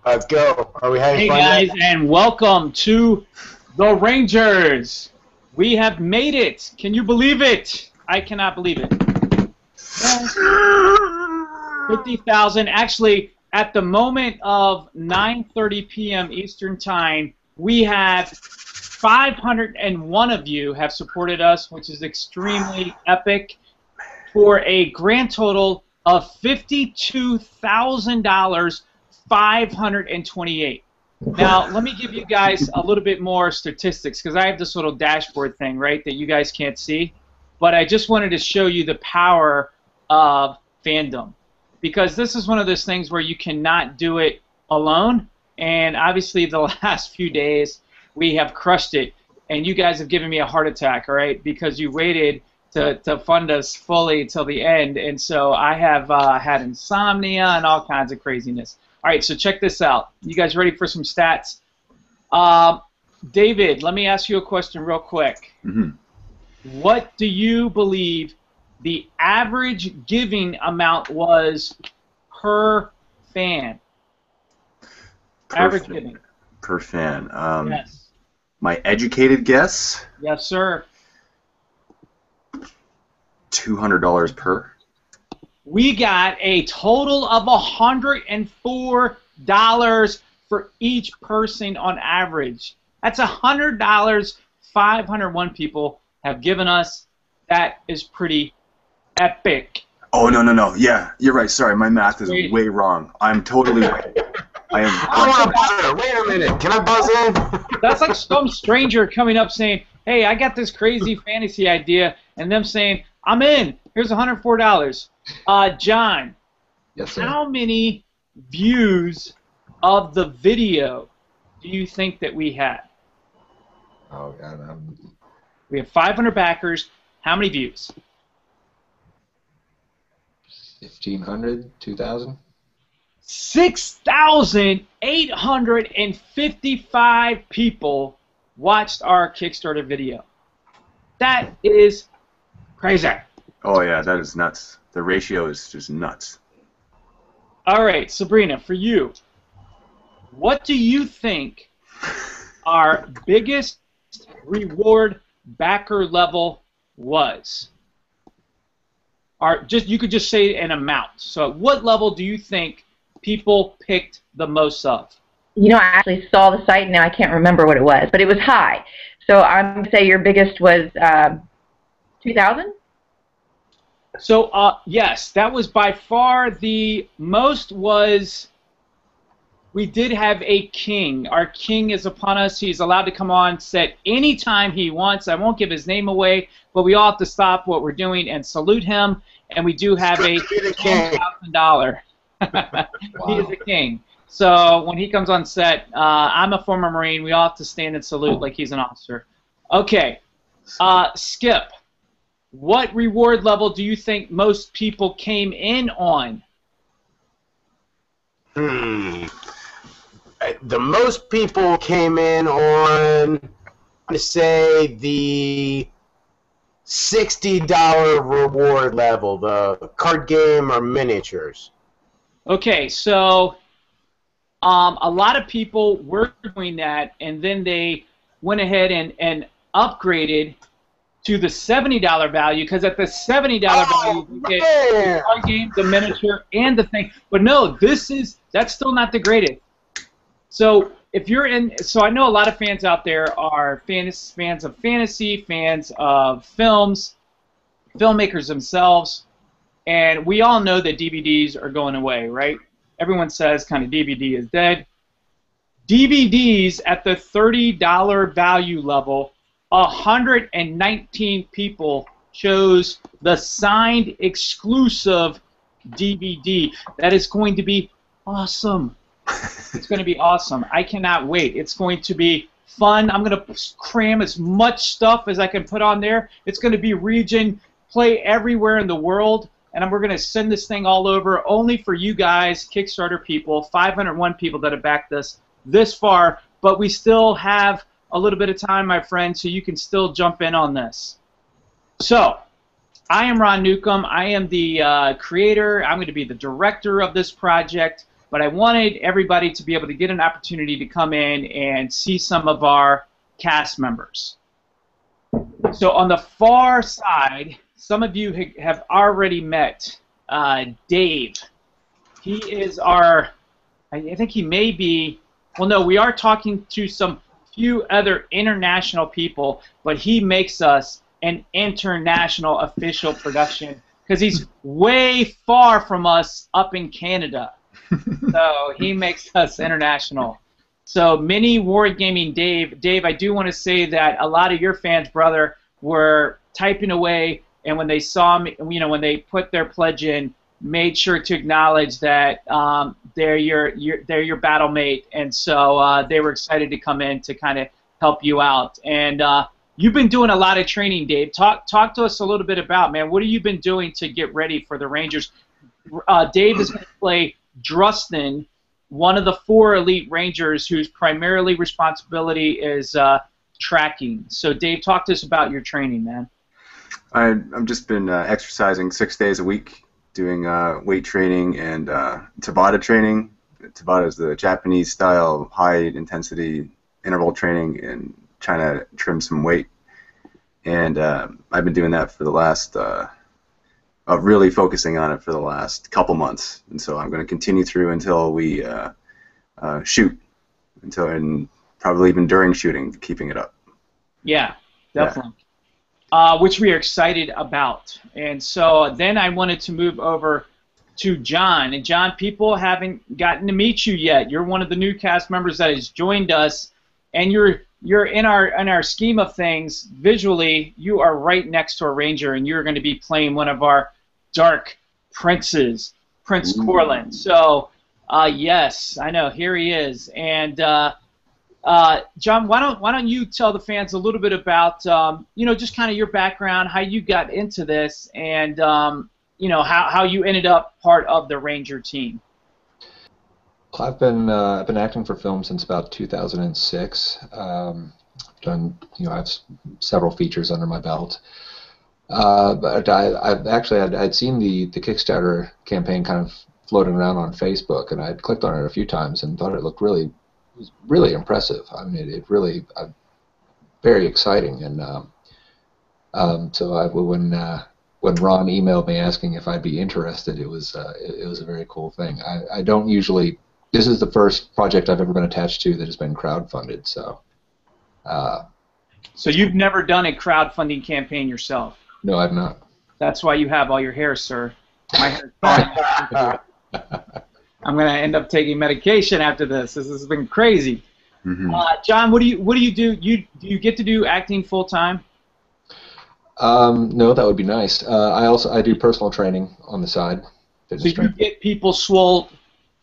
Let's go. Are we having Hey fun guys, yet? and welcome to the Rangers. We have made it. Can you believe it? I cannot believe it. 50,000. Actually, at the moment of 9:30 p.m. Eastern Time, we have 501 of you have supported us, which is extremely epic, for a grand total of $52,000, 528. Now, let me give you guys a little bit more statistics, because I have this little dashboard thing, right, that you guys can't see. But I just wanted to show you the power of fandom, because this is one of those things where you cannot do it alone. And obviously, the last few days, we have crushed it. And you guys have given me a heart attack, all right, because you waited to fund us fully till the end. And so I have had insomnia and all kinds of craziness. All right, so check this out. You guys ready for some stats? David, let me ask you a question real quick. Mm-hmm. What do you believe the average giving amount was per fan? Average giving. Per fan. Yes. My educated guess, Yes, sir. $200 per. We got a total of $104 for each person on average. That's $100 501 people have given us. That is pretty epic. Oh, no. Yeah, you're right. Sorry, my math is way wrong. I'm totally right. I am. I want to buzz in. Wait a minute. Can I buzz in? That's like some stranger coming up saying, hey, I got this crazy fantasy idea, and them saying, I'm in. Here's $104. John, Yes, sir. how many views of the video do you think that we had? Oh, God. We have 500 backers. How many views? 1,500, 2,000? 6,855 people watched our Kickstarter video. That is crazy. Oh, yeah, that is nuts. The ratio is just nuts. All right, Sabrina, for you, what do you think our biggest reward backer level was? You could just say an amount. So, what level do you think people picked the most of? You know, I actually saw the site now. I can't remember what it was, but it was high. So I'm going to say your biggest was 2,000? So, yes, that was by far the most. We did have a king. Our king is upon us. He's allowed to come on set anytime he wants. I won't give his name away, but we all have to stop what we're doing and salute him. And we do have a $10,000. He is a king. So when he comes on set, I'm a former Marine. We all have to stand and salute like he's an officer. Okay, Skip. What reward level do you think most people came in on? The most people came in on, I'm going to say, the $60 reward level, the card game or miniatures. Okay, so a lot of people were doing that, and then they went ahead and upgraded to the $70 value, because at the $70 value you get the card game, the miniature, and the thing. But no, that's still not the greatest. So if you're in, so I know a lot of fans out there are fans of fantasy, fans of films, filmmakers themselves, and we all know that DVDs are going away, right? Everyone says kind of DVD is dead. DVDs at the $30 value level, 119 people chose the signed exclusive DVD. That is going to be awesome. It's going to be awesome. I cannot wait. It's going to be fun. I'm going to cram as much stuff as I can put on there. It's going to be region play everywhere in the world, and we're going to send this thing all over only for you guys, Kickstarter people, 501 people that have backed us this far, but we still have a little bit of time, my friend, so you can still jump in on this. So, I am Ron Newcomb. I am the creator. I'm going to be the director of this project. but I wanted everybody to be able to get an opportunity to come in and see some of our cast members. So on the far side, some of you have already met Dave. He is our, I think he may be, well, no, we are talking to some few other international people, but he makes us an international official production because he's way far from us up in Canada. So he makes us international. So Mini Wargaming Dave. Dave, I do want to say that a lot of your fans, brother, were typing away, and when they saw me, when they put their pledge in, made sure to acknowledge that they're your battle mate, and so they were excited to come in to kind of help you out. And you've been doing a lot of training, Dave. Talk to us a little bit about, man, what have you been doing to get ready for the Rangers? Dave is going to play Drustin, one of the 4 elite Rangers whose primarily responsibility is tracking. So, Dave, talk to us about your training, man. I've just been exercising 6 days a week, doing weight training and Tabata training. Tabata is the Japanese style high-intensity interval training and trying to trim some weight. And I've been doing that for the last, really focusing on it for the last couple months. And so I'm going to continue through until we shoot, and probably even during shooting, keeping it up. Yeah, definitely. Yeah. Which we are excited about. And so then I wanted to move over to John. And John, people haven't gotten to meet you yet. You're one of the new cast members that has joined us, and you're in our scheme of things. Visually, you are right next to a Ranger, and you're going to be playing one of our dark princes, Prince Corlin. So, yes, I know. Here he is. And John, why don't you tell the fans a little bit about just kind of your background, how you got into this, and how you ended up part of the Ranger team. I've been acting for film since about 2006. Done, I have several features under my belt. But I'd seen the Kickstarter campaign kind of floating around on Facebook, and I'd clicked on it a few times and thought it looked really impressive. I mean, it really very exciting. And so when Ron emailed me asking if I'd be interested, it was a very cool thing. I don't usually. This is the first project I've ever been attached to that has been crowdfunded. So. So you've never done a crowdfunding campaign yourself? No, I've not. That's why you have all your hair, sir. My hair. I'm going to end up taking medication after this. This has been crazy. Mm-hmm. John, what do you do? Do you get to do acting full time? No, that would be nice. I do personal training on the side. So you get people swole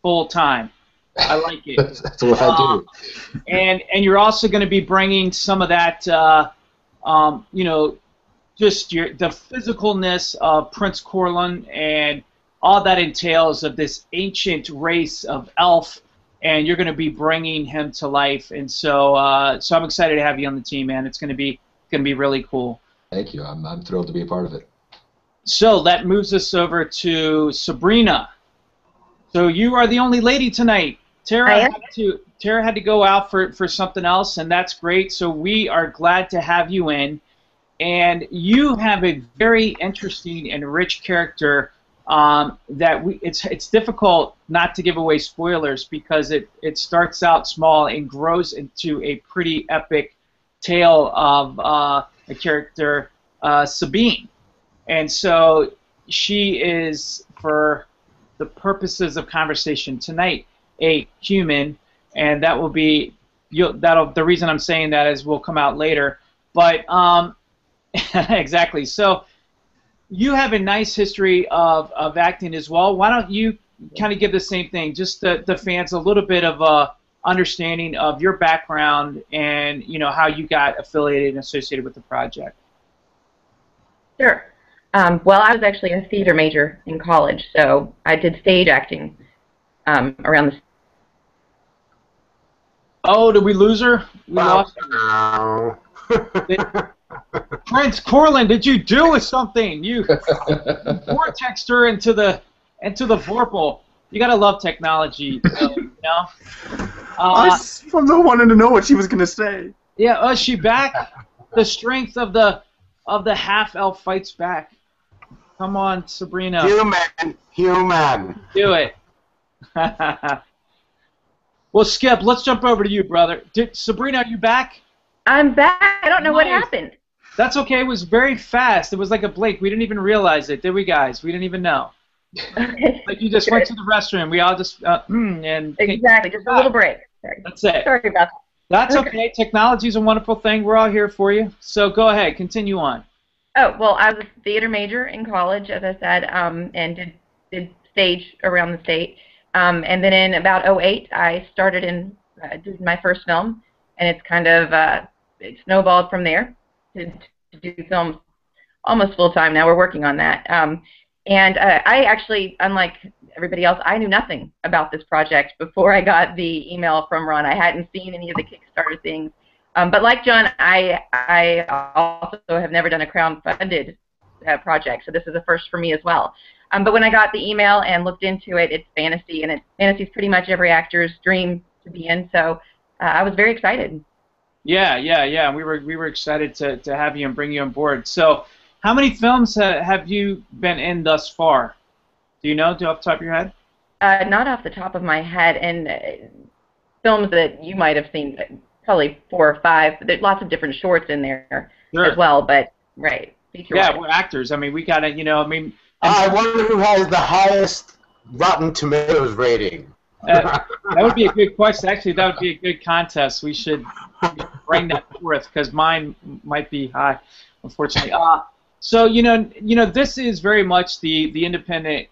full time. I like it. That's what I do. And you're also going to be bringing some of that, just the physicalness of Prince Corlin and all that entails of this ancient race of elf, and you're going to be bringing him to life. And so I'm excited to have you on the team, man. It's going to be really cool. Thank you. I'm thrilled to be a part of it. So that moves us over to Sabrina. So you are the only lady tonight. Tara had to go out for something else, and that's great. So we are glad to have you in. And you have a very interesting and rich character it's difficult not to give away spoilers because it starts out small and grows into a pretty epic tale of a character, Sabine. And so she is, for the purposes of conversation tonight, a human, and that will be the reason I'm saying that is will come out later. But exactly. So you have a nice history of acting as well. Why don't you kind of give the same thing, just the fans a little bit of a understanding of your background and how you got affiliated and associated with the project. Sure. Well, I was actually a theater major in college, so I did stage acting around the. Oh, did we lose her? We lost her. Prince Corlin, did you do something? You vortexed her into the vorpal. You gotta love technology, you know. I'm the one to know what she was gonna say. Yeah, is she back? The strength of the half elf fights back. Come on, Sabrina. Human. Do it. Well, Skip, let's jump over to you, brother. Sabrina, are you back? I'm back. I don't know what Nice. happened. That's okay. It was very fast. It was like a blink. We didn't even realize it, did we, guys? We didn't even know. Okay. Like you just went to the restroom. We all just and Exactly. Just a little break. Sorry. That's it. Sorry about that. That's okay. Technology is a wonderful thing. We're all here for you. So go ahead. Continue on. Oh, well, I was a theater major in college, as I said, and did stage around the state. And then in about '08, I started did my first film, and it's kind of it snowballed from there to do films almost full time now. We're working on that. And I actually, unlike everybody else, I knew nothing about this project before I got the email from Ron. I hadn't seen any of the Kickstarter things. But like John, I also have never done a crowd-funded project, so this is a first for me as well. But when I got the email and looked into it, it's fantasy, and fantasy is pretty much every actor's dream to be in. So I was very excited. Yeah. We were excited to have you and bring you on board. So, how many films have you been in thus far? Do you know? Do you off the top of your head? Not off the top of my head, and films that you might have seen, probably 4 or 5. But there's lots of different shorts in there as well. But right, yeah, we're actors. I mean, we gotta, I wonder who has the highest Rotten Tomatoes rating. That would be a good question. Actually, that would be a good contest. We should bring that forth because mine might be high, unfortunately. So this is very much the independent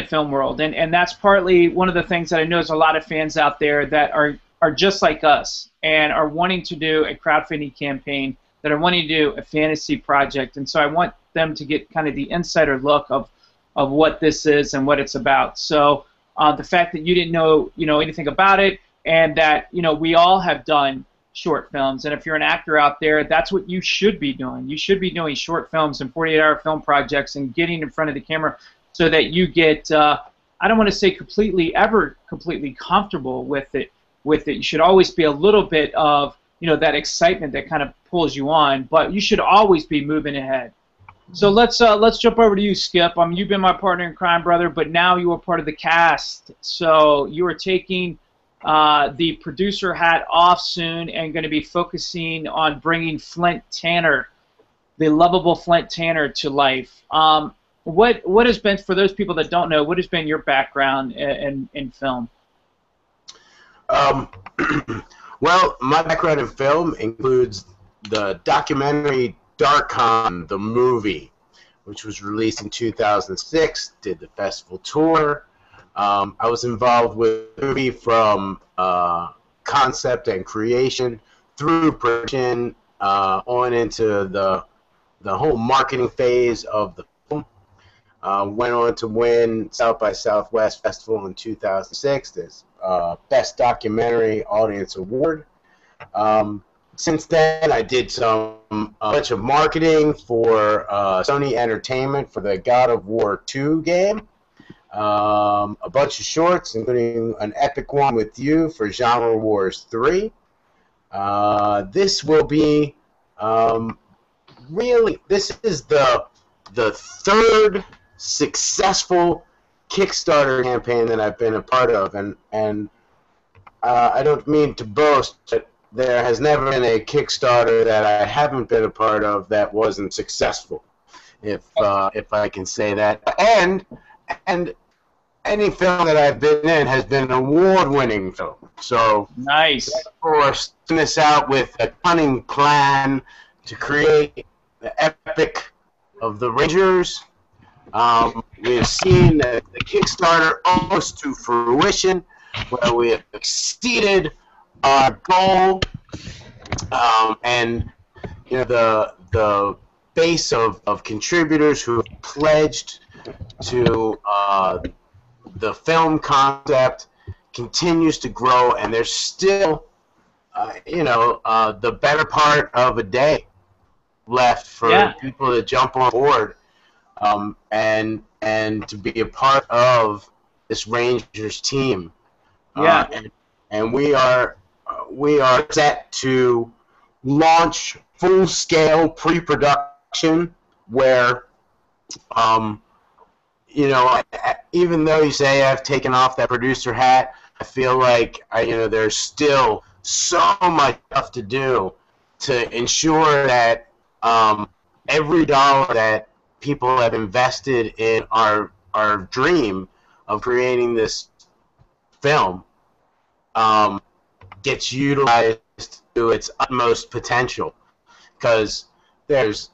film world, and that's partly one of the things that I know is a lot of fans out there that are just like us and are wanting to do a crowdfunding campaign, that are wanting to do a fantasy project, and so I want them to get kind of the insider look of what this is and what it's about. So the fact that you didn't know anything about it, and that we all have done short films, and if you're an actor out there, that's what you should be doing. You should be doing short films and 48-hour film projects and getting in front of the camera so that you get I don't want to say completely comfortable with it. You should always be a little bit of that excitement that kind of pulls you on, but you should always be moving ahead. So let's jump over to you, Skip. You've been my partner in crime, brother, but now you are part of the cast. So you are taking the producer hat off soon and going to be focusing on bringing Flint Tanner, the lovable Flint Tanner, to life. What has been, for those people that don't know, what has been your background in film? Well, my background in film includes the documentary Darkon, the movie, which was released in 2006, did the festival tour. I was involved with the movie from concept and creation through production on into the whole marketing phase of the film. Went on to win South by Southwest Festival in 2006 as Best Documentary Audience Award. Since then, I did a bunch of marketing for Sony Entertainment for the God of War 2 game. A bunch of shorts, including an epic one with you for Genre Wars 3. This will be this is the third successful Kickstarter campaign that I've been a part of, and I don't mean to boast, but there has never been a Kickstarter that I haven't been a part of that wasn't successful, if I can say that. And any film that I've been in has been an award-winning film. So nice. Therefore, starting this out with a cunning plan to create the epic of the Rangers. We have seen the Kickstarter almost to fruition, where we have exceeded our goal, and the base of contributors who have pledged to the film concept continues to grow, and there's still the better part of a day left for people to jump on board and to be a part of this Rangers team. Yeah. And we are set to launch full-scale pre-production where, you know, even though you say I've taken off that producer hat, I feel like there's still so much stuff to do to ensure that every dollar that people have invested in our dream of creating this film gets utilized to its utmost potential. Because there's,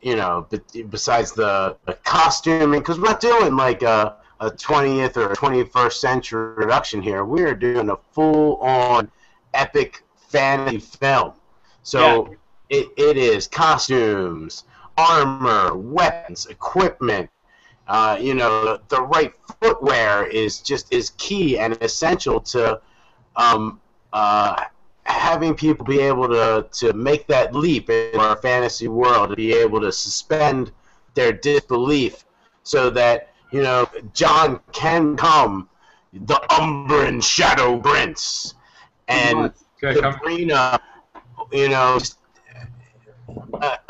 besides the costuming, because we're not doing like a 20th or 21st century production here. We're doing a full-on epic fantasy film. So it is costumes, armor, weapons, equipment. The right footwear is key and essential to having people be able to make that leap in our fantasy world, to be able to suspend their disbelief so that, John can come, the Umbran Shadow Prince, and Sabrina,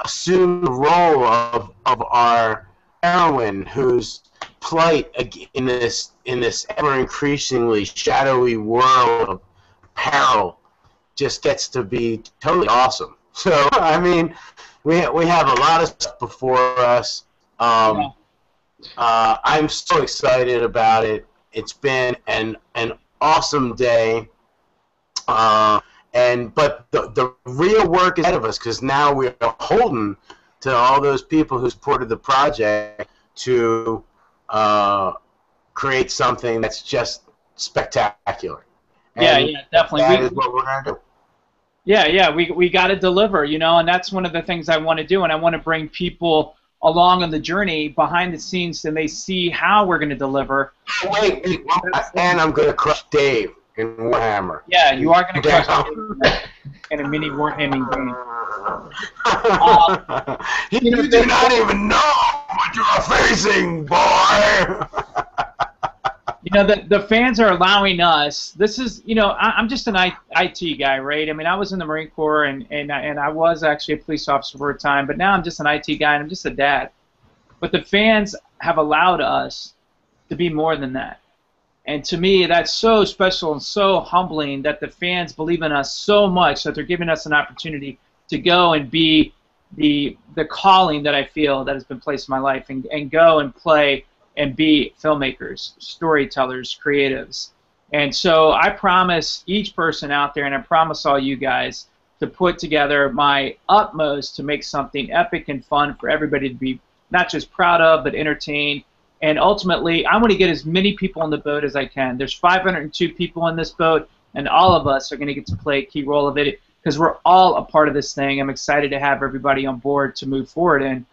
assume the role of our heroine, whose plight in this ever increasingly shadowy world of peril just gets to be totally awesome. So I mean, we have a lot of stuff before us. I'm so excited about it. It's been an awesome day. But the real work is ahead of us, because now we're beholden to all those people who supported the project to create something that's just spectacular. And yeah, definitely. That is what we're going to do. Yeah, we got to deliver, and that's one of the things I want to do, and I want to bring people along on the journey behind the scenes, and they see how we're going to deliver. Wait, and I'm going to crush Dave in Warhammer. Yeah, you are going to crush Dave in a mini Warhammer game. You do not even know what you're facing, boy! The fans are allowing us. This is, I'm just an IT guy, right? I mean, I was in the Marine Corps, and I was actually a police officer for a time, but now I'm just an IT guy, and I'm just a dad. But the fans have allowed us to be more than that. And to me, that's so special and so humbling that the fans believe in us so much that they're giving us an opportunity to go and be the calling that I feel that has been placed in my life, and go and play and be filmmakers, storytellers, creatives. And so I promise each person out there, and I promise all you guys, to put together my utmost to make something epic and fun for everybody to be not just proud of, but entertained. And ultimately, I want to get as many people on the boat as I can. There's 502 people in this boat, and all of us are going to get to play a key role of it, because we're all a part of this thing. I'm excited to have everybody on board to move forward in.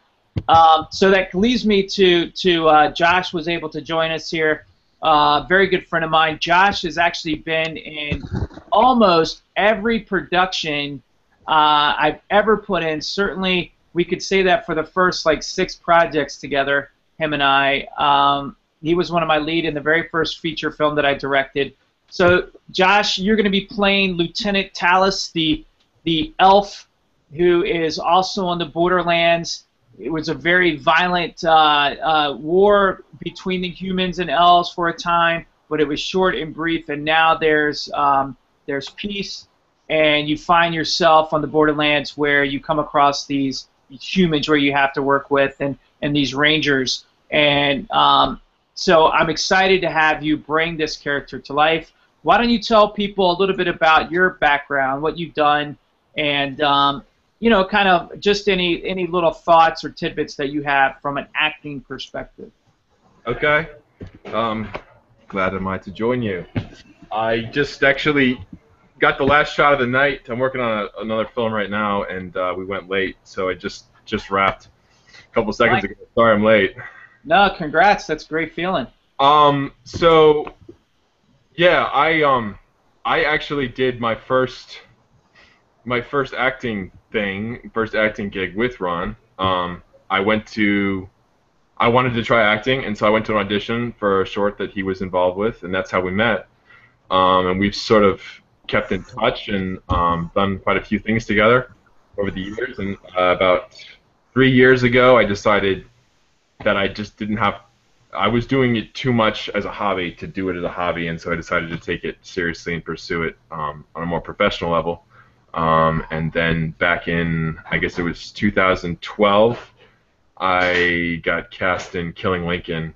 So that leads me to Josh was able to join us here. Very good friend of mine. Josh has actually been in almost every production I've ever put in. Certainly, we could say that for the first 6 projects together, him and I. He was one of my lead in the very first feature film that I directed. So, Josh, you're going to be playing Lieutenant Talus, the elf who is also on the borderlands. It was a very violent war between the humans and elves for a time, but it was short and brief, and now there's peace, and you find yourself on the borderlands where you come across these humans where you have to work with, and these rangers. And so I'm excited to have you bring this character to life. Why don't you tell people a little bit about your background, what you've done, and kind of just any little thoughts or tidbits that you have from an acting perspective. Okay. Glad am I to join you. I just actually got the last shot of the night. I'm working on another film right now, and we went late, so I just wrapped a couple seconds ago. Sorry I'm late. No, congrats. That's a great feeling. So, yeah, I actually did my first acting gig with Ron. I went to I wanted to try acting, and so I went to an audition for a short that he was involved with, and that's how we met. And we've sort of kept in touch and done quite a few things together over the years. And about 3 years ago, I decided that I just didn't have. I was doing it too much as a hobby to do it as a hobby, and so I decided to take it seriously and pursue it on a more professional level. And then back in, I guess it was 2012, I got cast in Killing Lincoln,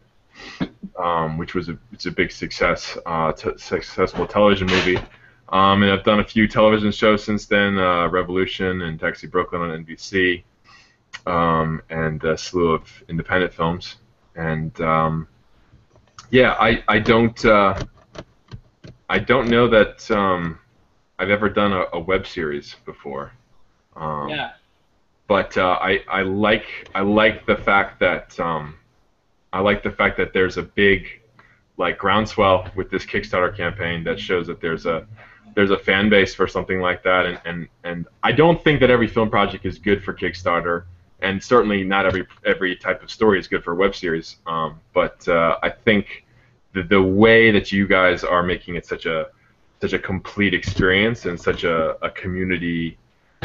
which was it's a big success, successful television movie. And I've done a few television shows since then, Revolution and Taxi Brooklyn on NBC, and a slew of independent films. And yeah, I don't know that I've ever done a web series before. Yeah. But I like the fact that there's a big groundswell with this Kickstarter campaign that shows that there's a fan base for something like that, and I don't think that every film project is good for Kickstarter, and certainly not every type of story is good for a web series. But I think the way that you guys are making it such a complete experience and such a community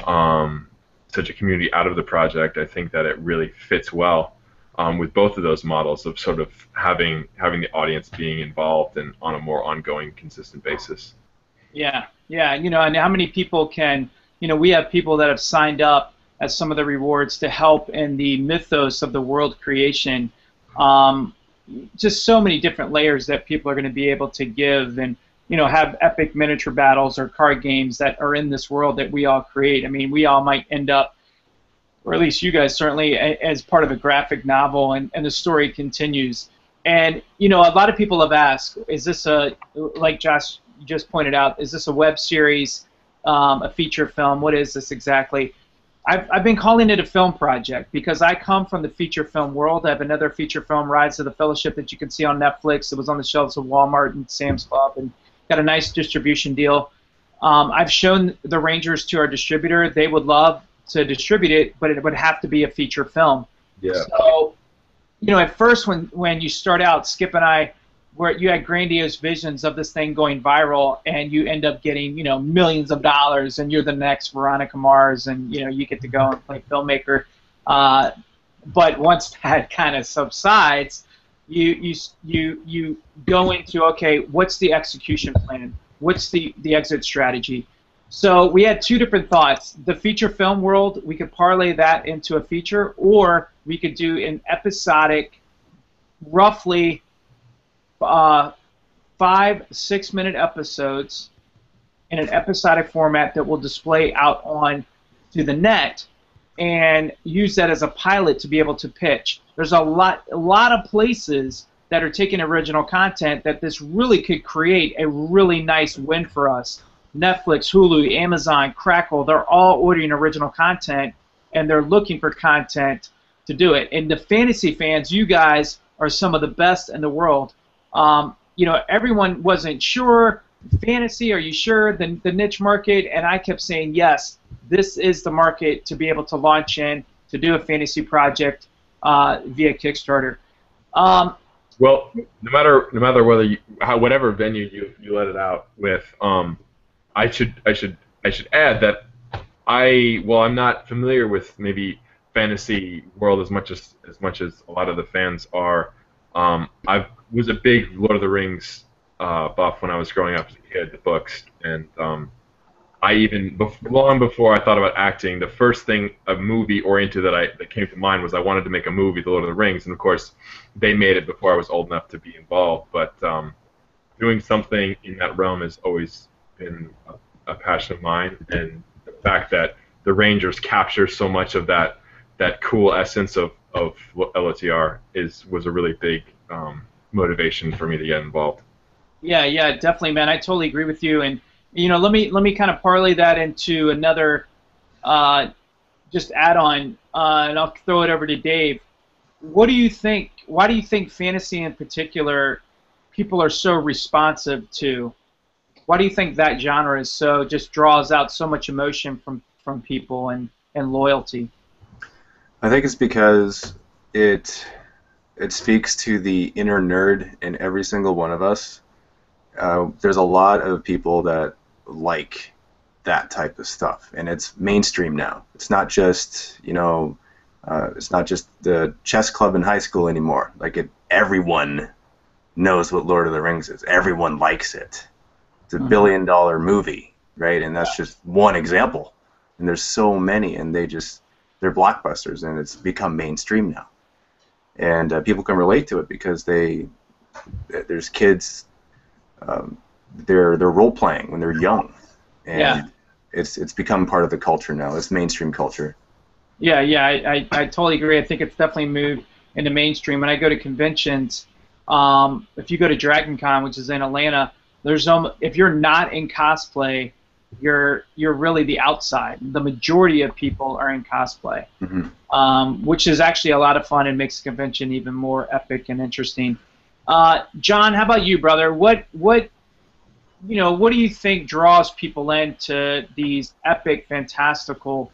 out of the project, I think that it really fits well with both of those models of sort of having the audience being involved and on a more ongoing, consistent basis. Yeah, and how many people can, we have people that have signed up as some of the rewards to help in the mythos of the world creation. Just so many different layers that people are going to be able to give and, have epic miniature battles or card games that are in this world that we all create. I mean, we all might end up, or at least you guys certainly, as part of a graphic novel, and the story continues. And, a lot of people have asked, is this like Josh just pointed out, is this a web series, a feature film? What is this exactly? I've been calling it a film project because I come from the feature film world. I have another feature film, Rise of the Fellowship, that you can see on Netflix. It was on the shelves of Walmart and Sam's Club and got a nice distribution deal. I've shown the Rangers to our distributor. They would love to distribute it, but it would have to be a feature film. Yeah. So, at first when you start out, Skip and I, where you had grandiose visions of this thing going viral, and you end up getting, millions of dollars, and you're the next Veronica Mars, and you get to go and play filmmaker. But once that kind of subsides, you go into, okay, what's the execution plan? What's the exit strategy? So we had two different thoughts. The feature film world, we could parlay that into a feature, or we could do an episodic, roughly 5-6 minute episodes in an episodic format that will display out on to the net, and use that as a pilot to be able to pitch. There's a lot of places that are taking original content that this really could create a really nice win for us. Netflix, Hulu, Amazon, Crackle, they're all ordering original content, and they're looking for content to do it. And the fantasy fans, you guys are some of the best in the world. Everyone wasn't sure. Fantasy, are you sure? The niche market, and I kept saying, yes, this is the market to be able to launch in, to do a fantasy project via Kickstarter. Well, no matter whether whatever venue you let it out with, I should add that I'm not familiar with maybe fantasy world as much as a lot of the fans are. I was a big Lord of the Rings buff when I was growing up as a kid, the books, and I even long before I thought about acting, the first thing a movie oriented that came to mind was I wanted to make a movie, The Lord of the Rings, and of course they made it before I was old enough to be involved. But doing something in that realm has always been a passion of mine, and the fact that the Rangers capture so much of that cool essence of LOTR was a really big motivation for me to get involved. Yeah, definitely, man. I totally agree with you. And let me kind of parlay that into another just add-on, and I'll throw it over to Dave. What do you think? Why do you think fantasy in particular people are so responsive to? Why do you think that genre is just draws out so much emotion from people and loyalty? I think it's because it it speaks to the inner nerd in every single one of us. There's a lot of people that like that type of stuff, and it's mainstream now. It's not just, it's not just the chess club in high school anymore. Like everyone knows what Lord of the Rings is. Everyone likes it. It's a billion-dollar movie, right? And that's just one example. And there's so many, and they're blockbusters, and it's become mainstream now. And people can relate to it because there's kids, they're role playing when they're young, and it's become part of the culture now. It's mainstream culture. Yeah, I totally agree. I think it's definitely moved into mainstream. When I go to conventions, if you go to Dragon Con, which is in Atlanta, if you're not in cosplay, you're really the outside. The majority of people are in cosplay, which is actually a lot of fun and makes the convention even more epic and interesting. John, how about you, brother? What do you think draws people into these epic, fantastical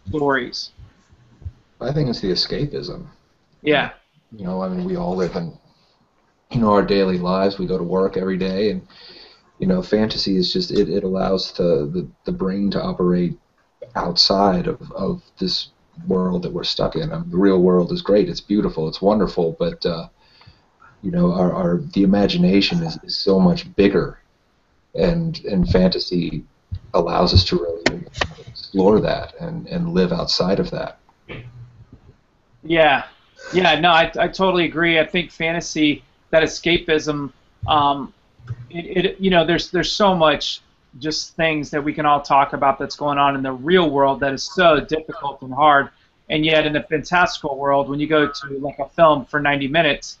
stories? I think it's the escapism. Yeah. I mean, we all live in, our daily lives. We go to work every day, and fantasy is just it allows the brain to operate outside of this world that we're stuck in. I mean, the real world is great. It's beautiful. It's wonderful. But the imagination is so much bigger, and fantasy allows us to really explore that and live outside of that. Yeah. No, I totally agree. I think fantasy, that escapism. There's so much just things that we can all talk about that's going on in the real world that is so difficult and hard, and yet in the fantastical world, when you go to like a film for 90 minutes,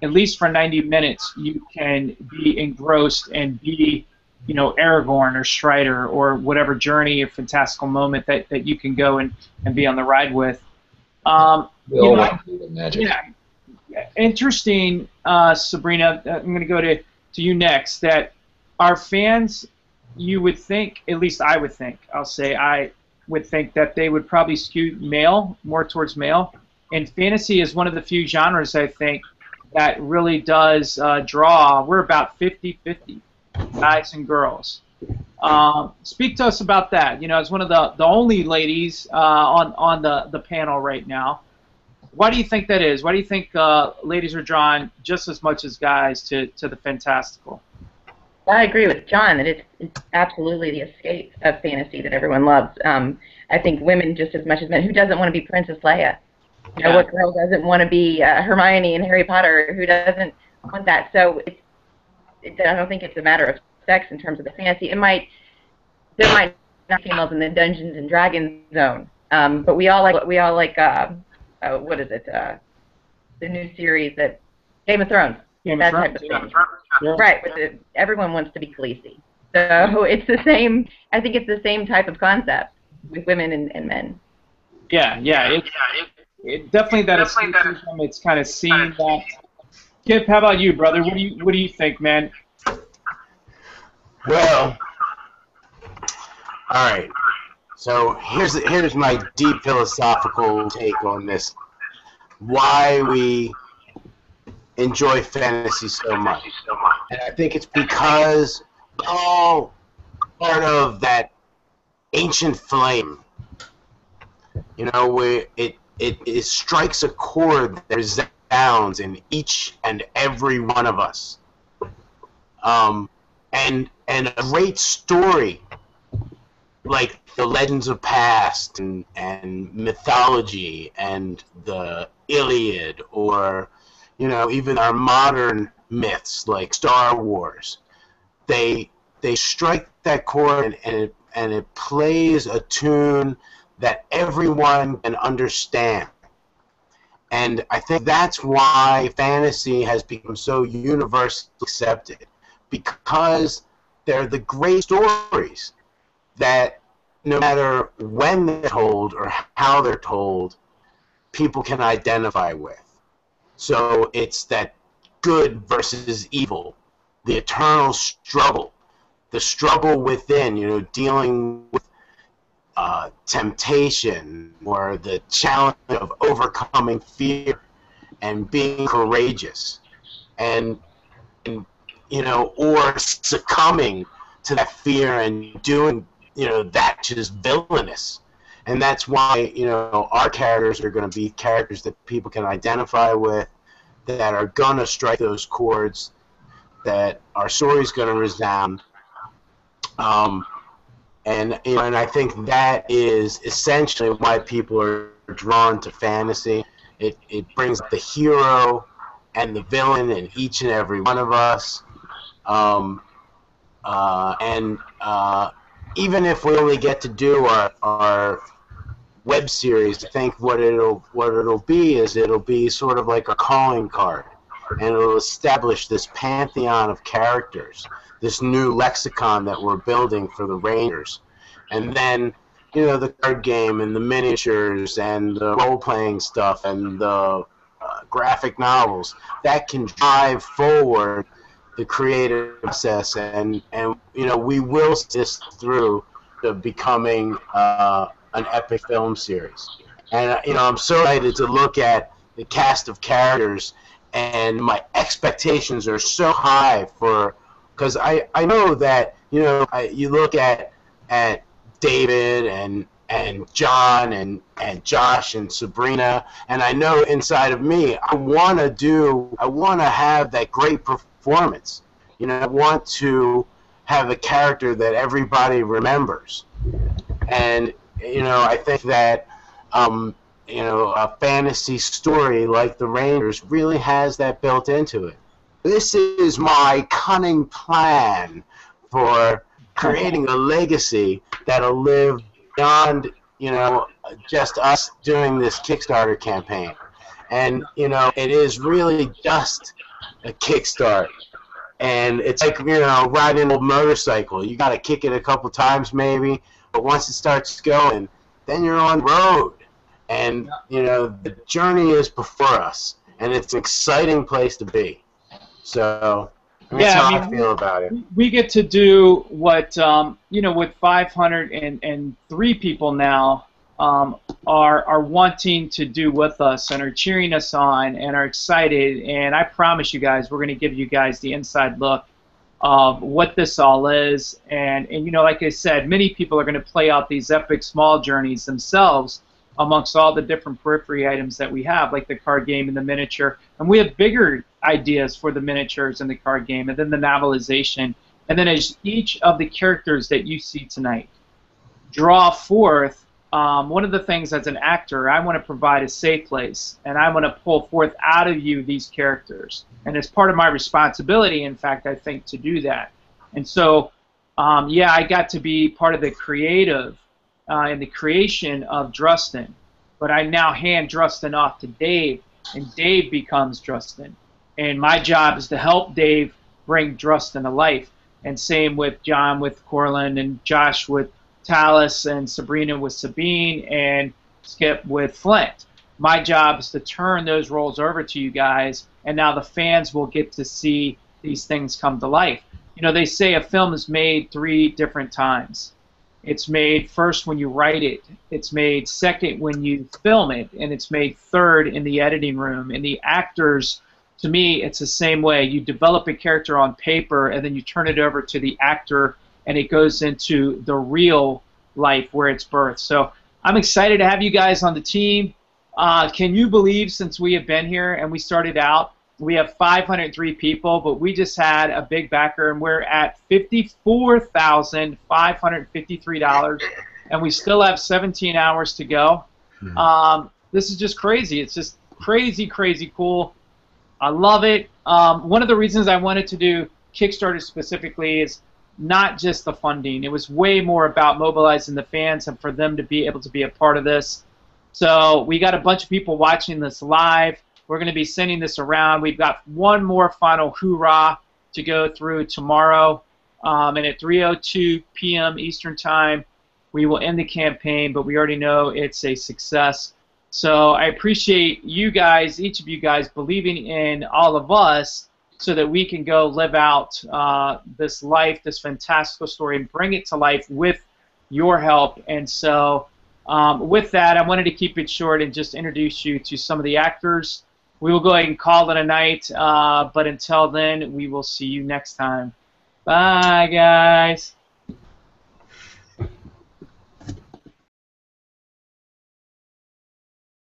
at least for 90 minutes, you can be engrossed and be, Aragorn or Strider or whatever journey or fantastical moment that you can go and be on the ride with. We all want to do the magic. Yeah, interesting, Sabrina. I'm going to go to you next. That our fans, you would think, at least I would think, I would think that they would probably skew more towards male. And fantasy is one of the few genres, I think, that really does draw. We're about 50-50, guys and girls. Speak to us about that. As one of the only ladies on the panel right now. Why do you think that is? Why do you think ladies are drawn just as much as guys to the fantastical? I agree with John that it's absolutely the escape of fantasy that everyone loves. I think women just as much as men. Who doesn't want to be Princess Leia? What girl doesn't want to be Hermione in Harry Potter? Who doesn't want that? So I don't think it's a matter of sex in terms of the fantasy. There might not be females in the Dungeons and Dragons zone, but we all like what is it? The new series that Game of Thrones. That type of thing. Right. Everyone wants to be Khaleesi. So it's the same. I think it's the same type of concept with women and men. Yeah. It definitely that escapism. It's kind of seeing that. Kip, how about you, brother? What do you think, man? Well, all right. So here's my deep philosophical take on this. Why we enjoy fantasy so much. And I think it's because we're all part of that ancient flame. It strikes a chord that resounds in each and every one of us. And a great story like the legends of past and mythology and the Iliad, or even our modern myths like Star Wars, they strike that chord and it plays a tune that everyone can understand. And I think that's why fantasy has become so universally accepted, because they're the great stories that no matter when they're told or how they're told, people can identify with. So it's that good versus evil, the eternal struggle, the struggle within, dealing with temptation or the challenge of overcoming fear. and being courageous, and or succumbing to that fear and doing that which is villainous. And that's why our characters are going to be characters that people can identify with, that are going to strike those chords, that our story's going to resound. And I think that is essentially why people are drawn to fantasy. It brings the hero and the villain in each and every one of us. Even if we only get to do our web series, I think what it'll be is it'll be sort of like a calling card, and it'll establish this pantheon of characters, this new lexicon that we're building for the Rangers. And then the card game and the miniatures and the role-playing stuff and the graphic novels that can drive forward the creative process, and we will see this through to becoming an epic film series. And I'm so excited to look at the cast of characters, and my expectations are so high because I know that you look at David and John and Josh and Sabrina, and I know inside of me I want to have that great performance. I want to have a character that everybody remembers. And I think that a fantasy story like the Rangers really has that built into it. This is my cunning plan for creating a legacy that'll live beyond just us doing this Kickstarter campaign. And it is really just a kickstart, and it's like riding a motorcycle. You got to kick it a couple times maybe, but once it starts going, then you're on the road, and the journey is before us, and it's an exciting place to be. So that's how I feel about it. We get to do what with 503 people now are wanting to do with us and are cheering us on and are excited. And I promise you guys, we're going to give you guys the inside look of what this all is. And like I said, many people are going to play out these epic small journeys themselves amongst all the different periphery items that we have, like the card game and the miniature. And we have bigger ideas for the miniatures and the card game, and then the novelization. And then as each of the characters that you see tonight draw forth, one of the things as an actor, I want to provide a safe place, and I want to pull forth out of you these characters. And it's part of my responsibility, in fact, I think, to do that. And so, I got to be part of the creative in the creation of Drustin, but I now hand Drustin off to Dave, and Dave becomes Drustin. And my job is to help Dave bring Drustin to life. And same with John with Corlin, and Josh with Talus, and Sabrina with Sabine, and Skip with Flint. My job is to turn those roles over to you guys, and now the fans will get to see these things come to life. They say a film is made 3 different times. It's made first when you write it, it's made second when you film it, and it's made third in the editing room. And the actors, to me, it's the same way. You develop a character on paper, and then you turn it over to the actor, and it goes into the real life where it's birthed. So I'm excited to have you guys on the team. Can you believe, since we have been here and we started out, we have 503 people, but we just had a big backer, and we're at $54,553, and we still have 17 hours to go. This is just crazy. It's just crazy, crazy cool. I love it. One of the reasons I wanted to do Kickstarter specifically is not just the funding. It was way more about mobilizing the fans and for them to be able to be a part of this. So we got a bunch of people watching this live. We're going to be sending this around. We've got one more final hoorah to go through tomorrow. And at 3:02 p.m. Eastern Time, we will end the campaign, but we already know it's a success. So I appreciate you guys, each of you guys, believing in all of us so that we can go live out this life, this fantastical story, and bring it to life with your help. And so with that, I wanted to keep it short and just introduce you to some of the actors we will go ahead and call it a night. But until then, we will see you next time. Bye, guys.